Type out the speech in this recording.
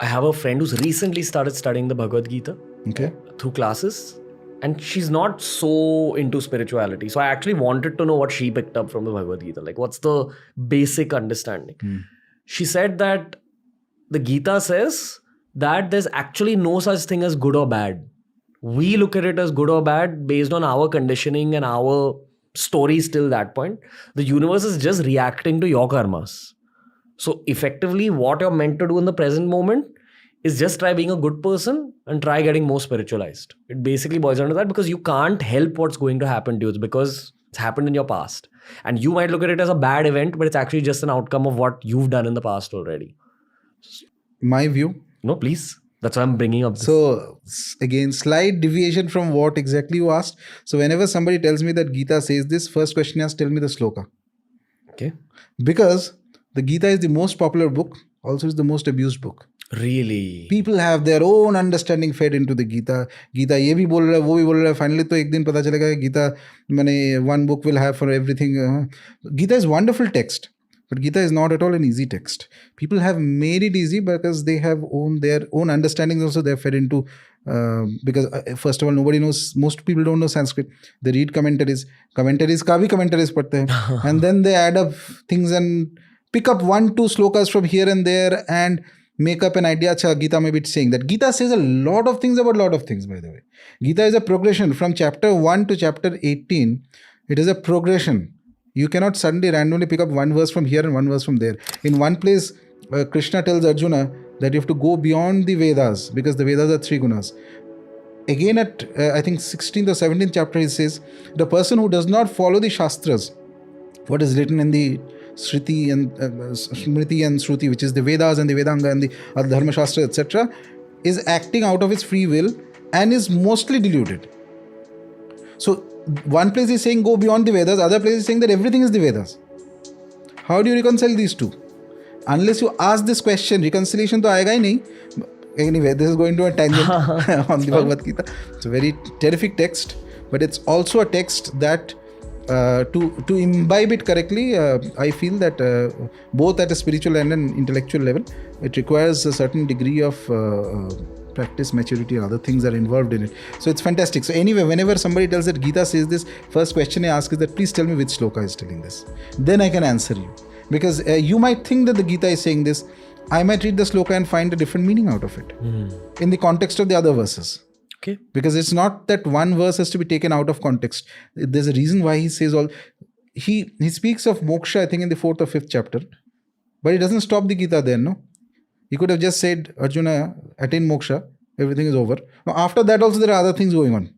I have a friend who's recently started studying the Bhagavad Gita through classes, and she's not so into spirituality. So I actually wanted to know what she picked up from the Bhagavad Gita. Like, what's the basic understanding? She said that the Gita says that there's actually no such thing as good or bad. We look at it as good or bad based on our conditioning and our stories till that point. The universe is just reacting to your karmas. So effectively, what you're meant to do in the present moment is just try being a good person and try getting more spiritualized. It basically boils down to that, because you can't help what's going to happen to you. It's because it's happened in your past. And you might look at it as a bad event, but it's actually just an outcome of what you've done in the past already. My view? No, please. That's why I'm bringing up this. So again, slight deviation from what exactly you asked. So whenever somebody tells me that Gita says this, first question is, tell me the sloka. Okay. Because the Gita is the most popular book, also is the most abused book. Really? People have their own understanding fed into the Gita. Gita ye bhi bol raha hai, wo bhi bol raha hai. Finally to ek din pata chalega Gita, one book will have for everything. Gita is wonderful text. But Gita is not at all an easy text. People have made it easy because they have their own understandings also they're fed into. Because first of all, nobody knows, most people don't know Sanskrit. They read commentaries. Commentaries ka bhi commentaries padhte hain. And then they add up things and pick up 1-2 slokas from here and there and make up an idea. Acha, Gita may be saying that. Gita says a lot of things about a lot of things, by the way. Gita is a progression from chapter 1 to chapter 18. It is a progression. You cannot suddenly randomly pick up one verse from here and one verse from there. In one place, Krishna tells Arjuna that you have to go beyond the Vedas, because the Vedas are 3 gunas. Again at, I think 16th or 17th chapter, he says, the person who does not follow the Shastras, what is written in the Smriti and Shruti, which is the Vedas and the Vedanga and the Dharma Shastra, etc., is acting out of his free will and is mostly deluded. So one place is saying go beyond the Vedas, other place is saying that everything is the Vedas. How do you reconcile these two? Unless you ask this question, reconciliation to aayega hi nahi. Anyway, this is going to a tangent on the Bhagavad Gita. It's a very terrific text, but it's also a text that to imbibe it correctly, I feel that both at a spiritual and an intellectual level, it requires a certain degree of practice, maturity, and other things are involved in it. So it's fantastic. So anyway, whenever somebody tells that Gita says this, first question I ask is that please tell me which sloka is telling this. Then I can answer you. Because you might think that the Gita is saying this. I might read the sloka and find a different meaning out of it in the context of the other verses. Okay. Because it's not that one verse has to be taken out of context. There's a reason why he says all. He speaks of moksha, I think, in the 4th or 5th chapter. But he doesn't stop the Gita there, no? He could have just said, Arjuna, attain moksha, everything is over. Now, after that also there are other things going on.